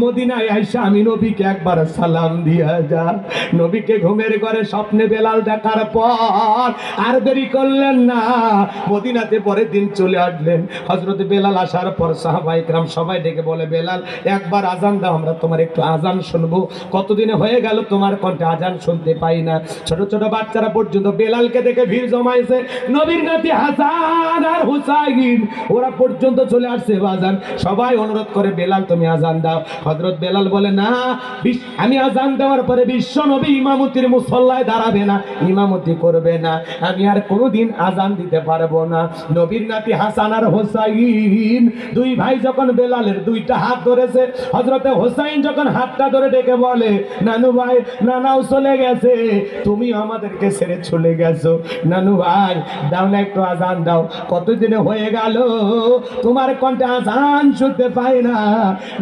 মদিনায় আইসা আমি নবীকে একবার সালাম দিয়া যা। নবীকে ঘুমের ঘরে স্বপ্নে বেলাল দেখার পর আর দেরি করলেন না, মদিনাতে পরের দিন চলে আসলেন। হযরত বেলাল আসার পর সাহাবায়ে কেরাম সবাই ডেকে বলে, বেলাল একবার আজান দাও, আমরা তোমার একটু আজান শুনবো। কতদিনে হয়ে গেল তোমার কণ্ঠে আজান শুনতে পাই না। ছোট ছোট বাচ্চারা পর্যন্ত বেলালকে দেখে ভিড় জমাইছে। নবীর নাতি হাসান আর হুসাইন ওরা পর্যন্ত চলে আসছে বাজান। সবাই অনুরোধ করে, বেলাল তুমি আজান দাও। হযরত বেলাল বলে, না, আমি আজান দেওয়ার পরে বিশ্ব নবী ইমামতির মুসল্লায় দাঁড়াবে না, ইমামতি করবে না, আমি আর কোনোদিন আজান দিতে পারবো না। নবীর নাতি হাসান আর হুসাইন দুই ভাই যখন বেলালের দুইটা হাত ধরেছে, হযরতে হুসাইন যখন হাতটা ধরে ডেকে বলে, নানু ভাই, নানাও চলে গেছে, তুমি আমাদেরকে ছেড়ে চলে গেছো, নানু ভাই দাও না একটু আজান দাও, কতদিনে হয়ে গেল তোমার কণ্ঠে আজান শুনতে পাই না।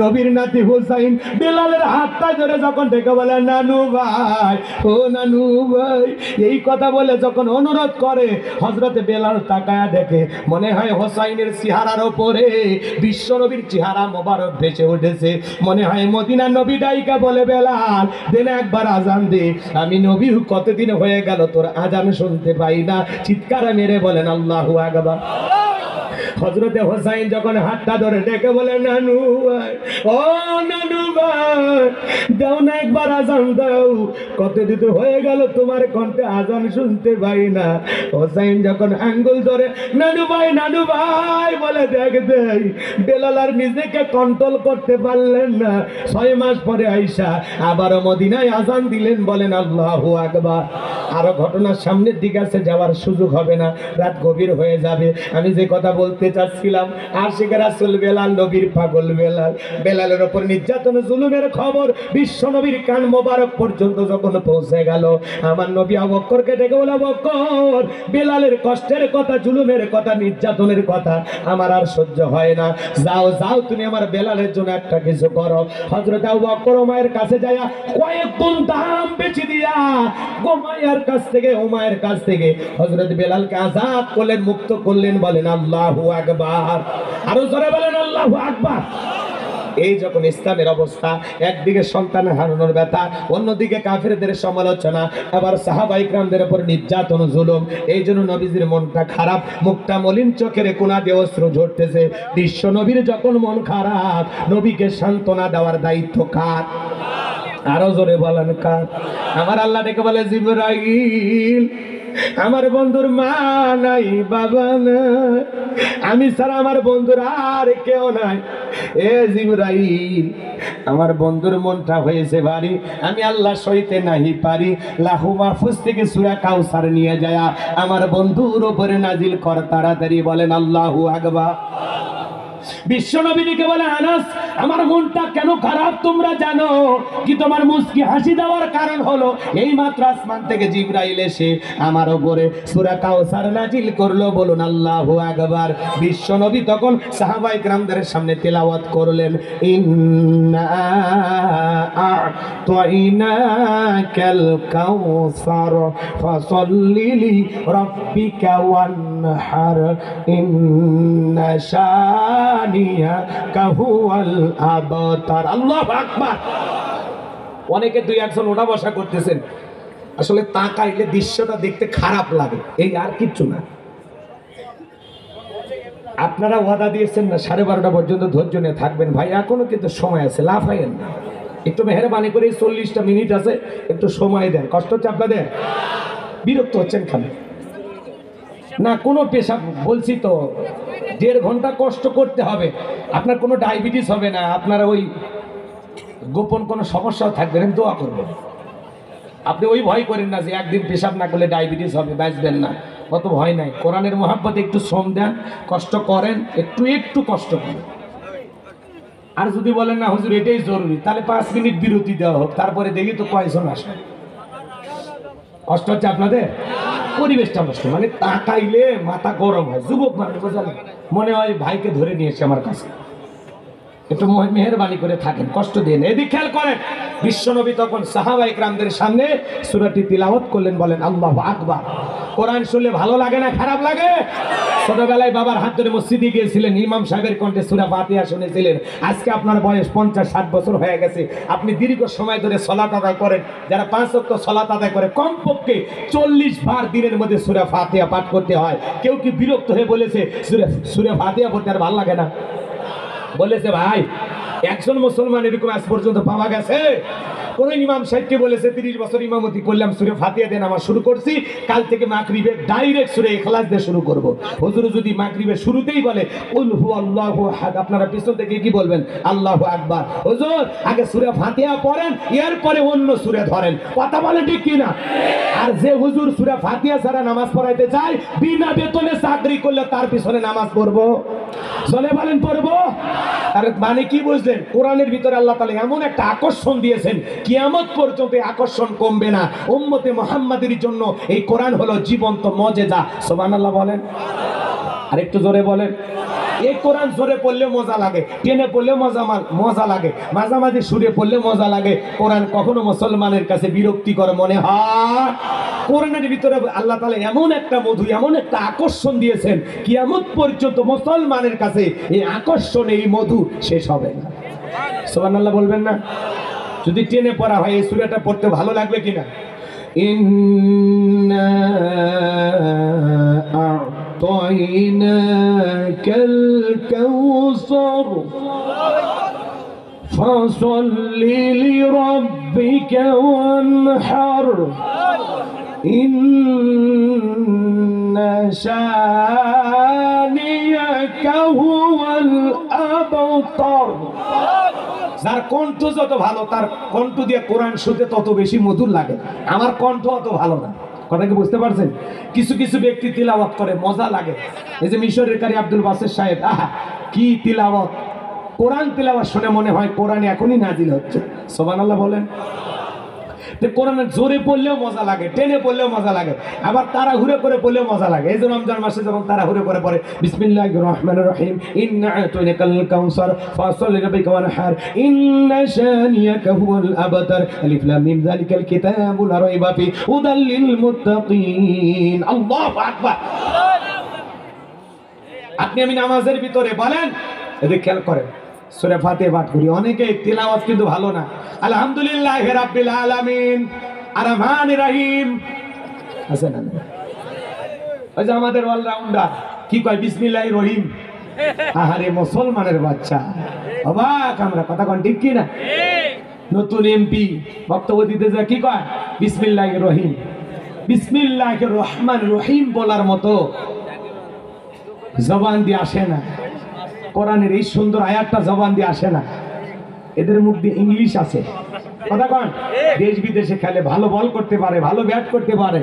নবীর নাতি হুসাইন বেলালের হাতটা ধরে যখন ডেকে বলে, নানু ভাই, ও নানু ভাই, এই কথা বলে যখন অনুরোধ করে, হযরতে বেলাল তাকায়া দেখে মনে হয় হুসাইনের চেহারার উপরে বিশ্ব নবীর চেহারা মোবারক ভেসে উঠেছে। মনে হয় মদিনার নবী ডাইকা বলে, বেলাল দেন একবার আজান দে, আমি নবী কতদিন হয়ে গেল তোর আজান শুনতে পাই না। চিৎকার মেরে বলেন আল্লাহু আকবার। হযরতে হুসাইন যখন হাতটা ধরে ডেকে বলে, নানু ভাই, ও নানু ভাই, দাও না একবার আজান দাও, কতদিন হয়ে গেল তোমার কণ্ঠে আজান শুনতে পাই না। হুসাইন যখন আঙ্গুল ধরে নানু ভাই বলে দেখ দেই, বেলাল আর নিজেকে কন্ট্রোল করতে পারলেন না। 6 মাস পরে আইসা আবারও মদিনায় আজান দিলেন। বলেন আল্লাহু আকবার। আরো ঘটনার সামনের দিকে আছে, যাওয়ার সুযোগ হবে না, রাত গভীর হয়ে যাবে। আমি যে কথা বলতে চাচ্ছিলাম, আশিক রাসূল বেলাল, নবীর পাগল বেলাল, বেলালের উপর নির্যাতন জুলুমের খবর বিশ্ব নবীর কান মোবারক পর্যন্ত যখন পৌঁছে গেল, আমার নবী আবু বকরকে ডেকে বলে, বকর, বেলালের কষ্টের কথা, জুলুমের কথা, নির্যাতনের কথা আমার আর সহ্য হয় না, যাও যাও তুমি আমার বেলালের জন্য একটা কিছু করো। হযরত আবু বকর উমাইয়ের কাছে যায় কয়েক গুণ দাম বেশি দিয়া উমাইয়ার কাছ থেকে হযরত বেলালকে আজাদ করলেন, মুক্ত করলেন। বলেন আল্লাহু আকবার। আরো জোরে বলেন আল্লাহু আকবার। এই যখন ইসলামের অবস্থা, একদিকে সন্তান হারানোর ব্যথা, অন্যদিকে কাফেরদের সমালোচনা, আবার সাহাবায়ে কেরামদের উপর নির্যাতন জুলুম, এই জন্য নবীজির মনটা খারাপ, মুখটা মলিন, চোখের কোণা দিয়ে অশ্রু ঝরতেছে। বিশ্ব নবীর যখন মন খারাপ, নবীকে সান্ত্বনা দেওয়ার দায়িত্ব কার? আরো জোরে বলেন কার? আমার আল্লাহ ডেকে বলে, জিবরাইল, আমার বন্ধুর মা নাই, বাবা নাই, আমি ছাড়া আমার বন্ধুর আর কেউ নাই। এ জিবরাইল, আমার বন্ধুর মনটা হয়েছে ভারী, আমি আল্লাহ সইতে নাহি পারি, লাহু মাহফুজ থেকে সূরা কাউসার নিয়ে যায় আমার বন্ধুর উপরে নাজিল কর তাড়াতাড়ি। বলেন আল্লাহু আকবার। বিশ্ব নবীকে বলে, আনাস, আমার মনটা কেন খারাপ তোমরা জানো কি? তোমার মুস্কি হাসি দেওয়ার কারণ হলো এই মাত্র আসমান থেকে জিবরাইল এসে আমার উপরে সূরা কাউসার নাজিল করলো। বলুন আল্লাহু আকবার। বিশ্ব নবী তখন সাহাবায়ে কেরামদের সামনে তেলাওয়াত করলেন, ইন্না আ'তাইনাকাল কাউসার ফাসাল্লি লিরাব্বিকা ওয়ানহার ইন্না আল্লাহু আকবার। অনেকে দুই একজন ওঠা বসা করতেছেন, আসলে তাকাইলে দৃশ্যটা দেখতে খারাপ লাগে, এই আর কিচ্ছু না। আপনারা ওয়াদা দিয়েছেন না 12:30 পর্যন্ত ধৈর্য নিয়ে থাকবেন, ভাই এখনো কিন্তু সময় আছে, লাফাইয়েন না, একটু মেহেরবানি করে 40টা মিনিট আছে, একটু সময় দেন। কষ্ট হচ্ছে আপনাদের? বিরক্ত হচ্ছেন খালি না, কোনো পেশা বলছি তো, 1.5 ঘন্টা কষ্ট করতে হবে। আপনার কোনো ডায়াবেটিস হবে না, আপনার ওই গোপন কোনো সমস্যাও থাকবে না, দোয়া করবেন। আপনি ওই ভয় করেন না যে একদিন পেশাব না করলে ডায়াবেটিস হবে, বাঁচবেন না, অত ভয় নাই। কোরআনের মহাব্বতে একটু শ্রম দেন, কষ্ট করেন, একটু কষ্ট করেন। আর যদি বলেন না হুজুর এটাই জরুরি, তাহলে 5 মিনিট বিরতি দেওয়া হোক, তারপরে দেখি তো কয়জন আসে। কষ্ট হচ্ছে আপনাদের? পরিবেশটা নষ্ট, মানে তাকাইলে মাথা গরম হয়। যুবক মানুষ বোঝালে মনে হয় ভাইকে ধরে নিয়ে এসে আমার কাছে। একটু মেহেরবানি করে থাকেন, কষ্ট দিয়ে না। এদিকে খেয়াল করেন, বিশ্বনবী তখন সাহাবা ইকরামদের সামনে সূরাটি তিলাওয়াত করলেন, বলেন আল্লাহু আকবার। কোরআন শুনলে ভালো লাগে না খারাপ লাগে? ছোটবেলায় বাবার হাত ধরে মসজিদে গিয়েছিলেন, ইমাম সাহেবের কণ্ঠে সূরা ফাতিহা শুনেছিলেন। আজকে আপনার বয়স 50-60 বছর হয়ে গেছে, আপনি দীর্ঘ সময় ধরে সালাত আদায় করেন। যারা 5 ওয়াক্ত সালাত আদায় করে কমপক্ষে 40 বার দিনের মধ্যে সূরা ফাতিহা পাঠ করতে হয়। কেউ কি বিরক্ত হয়ে বলেছে সূরা ফাতিহা পড়তে আর ভালো লাগে না? বলেছে ভাই, একজন মুসলমান এরকম আজ পর্যন্ত পাওয়া গেছে? কোন ইমাম সাহেবকে বলেছে 30 বছর ইমামতি করলাম, সূরা ফাতিহা দিয়ে নামাজ শুরু করছি, কাল থেকে মাগরিবে ডাইরেক্ট সূরা ইখলাস দিয়ে শুরু করব। হুজুর যদি মাগরিবে শুরুতেই বলে কুল হুয়াল্লাহু আহাদ, আপনারা পিছন থেকে কি বলবেন? আল্লাহু আকবার। হুজুর আগে সূরা ফাতিহা পড়েন, এরপরে অন্য সূরা ধরেন। কথা বলে ঠিক কি না? আর যে হুজুর সূরা ফাতিহা ছাড়া নামাজ পড়াইতে চায়, বিনা বেতনে চাকরি করলে তার পিছনে নামাজ পড়বো? চলে বলেন পড়বো? তার মানে কি বুঝলেন? কোরআনের ভিতরে আল্লাহ তাআলা এমন একটা আকর্ষণ দিয়েছেন, কিয়ামত পর্যন্ত আকর্ষণ কমবে না। উম্মতে মুহাম্মাদের জন্য এই কোরআন হলো জীবন্ত মুজিজা। সুবহানাল্লাহ বলেন, আর একটু জোরে বলেন। এই কোরআন জোরে পড়লে মজা লাগে, টেনে পড়লে মজা লাগে, মাঝামাঝি সুরে পড়লে মজা লাগে। কোরআন কখনো মুসলমানের কাছে বিরক্তিকর মনে হয়? কোরআনের ভিতরে আল্লাহ তাআলা এমন একটা মধু, এমন একটা আকর্ষণ দিয়েছেন, কিয়ামত পর্যন্ত মুসলমানের কাছে এই আকর্ষণ, এই মধু শেষ হবে না। সুবহানাল্লাহ বলবেন না? যদি টেনে পড়া হয় এই সূরাটা পড়তে ভালো লাগবে কিনা? ইন্না আ'তাইনাকাল কাউসার ফাসাল্লি লিরাব্বিকা ওয়ানহার ইন্না শানিয়াকা হুয়াল আবতার। যার কণ্ঠ যত ভালো, তার কণ্ঠ দিয়ে কোরআন শুনতে তত বেশি মধুর লাগে। আমার কণ্ঠ অত ভালো না, কথা কি বুঝতে পারছেন? কিছু কিছু ব্যক্তি তিলাওয়াত করে মজা লাগে। এই যে মিশরের কারি আব্দুল বাসের সাহেব, আহা কি তিলাওয়াত! কোরআন তিলাওয়াত শুনে মনে হয় কোরআন এখনই নাজিল হচ্ছে। সুবহানাল্লাহ বলেন। কোরআনের জোরে পড়লেও মজা লাগে, টেনে পড়লেও মজা লাগে, আবার তাড়াহুড়ো করে পড়লেও মজা লাগে। এই যে রমজান মাসে যখন তাড়াহুড়ো করে পড়ে বিসমিল্লাহির রহমানির রহিম, ইন্না আ'তাইনাকাল কাউসার ফাসাল্লি লিরাব্বিকা ওয়ানহার ইন্না শানিয়াকা হুয়াল আবতার আলিফ লাম মিম যালিকাল কিতাবু লা রাইবা ফি হুদাল লিল মুত্তাকিন। আল্লাহু আকবার। আপনি আমি নামাজের ভিতরে বলেন, এদিকে খেয়াল করেন, সূরা ফাতিহা পাঠ করি, অনেকে তিলাওয়াত কিন্তু ভালো না। আলহামদুলিল্লাহি রাব্বিল আলামিন আর রহমানির রহিম আছে না? ওই যে আমাদের অলরাউন্ডার কি কয় বিসমিল্লাহির রহিম। আহারে মুসলমানের বাচ্চা, অবাক আমরা, কথা কোন ঠিক কি না? নতুন এমপি বক্তব্য দিতে যায় কি কয়? বিসমিল্লাহির রহিম। বিসমিল্লাহির রহমানির রহিম বলার মতো জবান দিয়ে আসে না। কোরআনের এই সুন্দর আয়াতটা জবান দিয়ে আসে না। এদের মুখ দিয়ে ইংলিশ আছে, কথা কন। দেশ বিদেশে খেলে, ভালো বল করতে পারে, ভালো ব্যাট করতে পারে,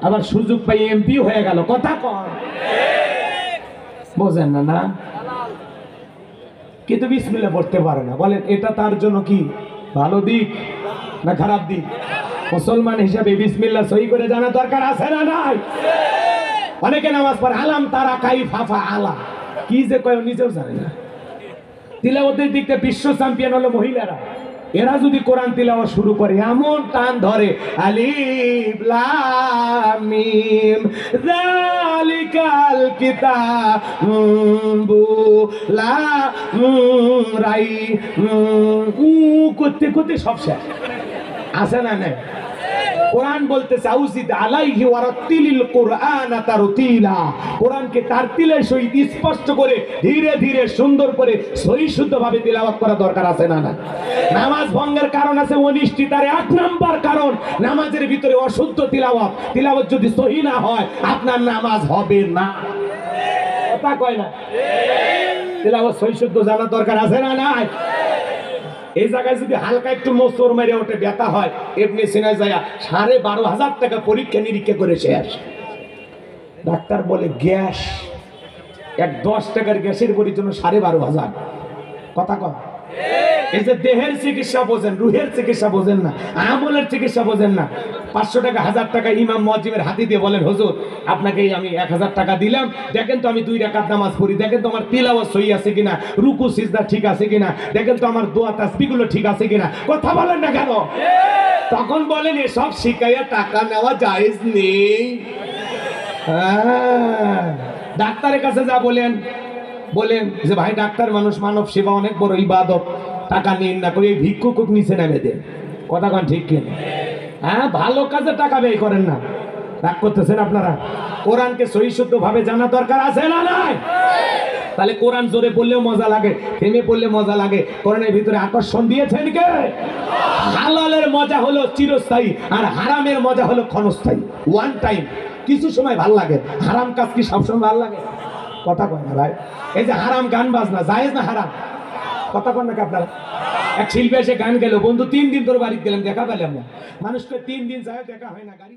আবার সুযোগ পাই এমপি হয়ে গেল, কথা কন। বোঝেন না? না, কিন্তু বিসমিল্লাহ পড়তে পারে না। বলেন এটা তার জন্য কি ভালো দিক না খারাপ দিক? মুসলমান হিসাবে বিসমিল্লাহ সহি করে জানা দরকার আছে না নাই? অনেকে নামাজ পড়ে আলাম তারা কাইফা আলা, কি যে কয় নিজেও জানে না। তিলাওয়াতের দিকটা বিশ্ব চ্যাম্পিয়ন হলো মহিলারা। এরা যদি কোরআন তিলাওয়াত শুরু করে এমন টান ধরে, আলিফ লাম মিম যালিকাল কিতাবু লা রাইবা করতে করতে সব শেষ। আছে না নাই? কোরআন বলতেছে আউজিদ আলাইহি ওয়ারাতিলিল কুরআনা তারতিলা। কোরআনকে তারতিলের সহিত স্পষ্ট করে ধীরে ধীরে সুন্দর করে সহি শুদ্ধভাবে তিলাওয়াত করা দরকার আছে না? না, নামাজ ভঙ্গের কারণ আছে 19টার 1 নাম্বার কারণ নামাজের ভিতরে অশুদ্ধ তিলাওয়াত। তিলাওয়াত যদি সহি না হয় আপনার নামাজ হবে না, কথা কয় না? তিলাওয়াত সহি শুদ্ধ জানা দরকার আছে না নাই? এই জায়গায় যদি হালকা একটু মোচড় মেরে ওঠে ব্যথা হয়, এমনি সিনায় যায় 12,500 টাকা পরীক্ষা নিরীক্ষা করে শেষ। ডাক্তার বলে গ্যাস, এক 10 টাকার গ্যাসের বড়ির জন্য 12,500, কথা কয়। এই যে দেহের চিকিৎসা বোঝেন, রুহের চিকিৎসা বোঝেন না, আমলের চিকিৎসা বোঝেন না। 500 টাকা 1000 টাকা ইমাম মুয়াজ্জিমের হাতে দিয়ে বলেন, হুজুর আপনাকে আমি 1000 টাকা দিলাম, দেখেন তো আমি 2 রাকাত নামাজ পড়ি, দেখেন তো আমার তিলাওয়াত সহি আছে কিনা, রুকু সিজদা ঠিক আছে কিনা, দেখেন তো আমার দোয়া তাসবিহগুলো ঠিক আছে কিনা। কথা বলেন না কেন? তখন বলেন এসব শিখাইয়া টাকা নেওয়া জায়েজ নেই। হ্যাঁ, ডাক্তারের কাছে যা বলেন যে ভাই ডাক্তার মানুষ, মানব সেবা অনেক বড় ইবাদত, টাকা নিন না করে এই ভিক্ষুক নিচে নেমে দেন। কথা কন ঠিক কিনা? হ্যাঁ, ভালো কাজে টাকা ব্যয় করেন না। রাগ করতেছেন আপনারা? কোরআনকে সহি শুদ্ধ ভাবে জানা দরকার আছে না নাই? তাহলে কোরআন জোরে বললেও মজা লাগে, থেমে পড়লে মজা লাগে। কোরআনের ভিতরে আকর্ষণ দিয়েছেন কে? হালালের মজা হলো চিরস্থায়ী, আর হারামের মজা হলো ক্ষণস্থায়ী, ওয়ান টাইম। কিছু সময় ভাল লাগে, হারাম কাজ কি সবসময় ভাল লাগে? কথা কয় না ভাই। এই যে হারাম গান বাজনা জায়েজ না হারাম? কথা কন নাকি আপনারা? এক শিল্পী এসে গান গেল, বন্ধু 3 দিন তোর বাড়িতে গেলাম, দেখা পেলাম না। মানুষকে 3 দিন যায় দেখা হয় না, গাড়ি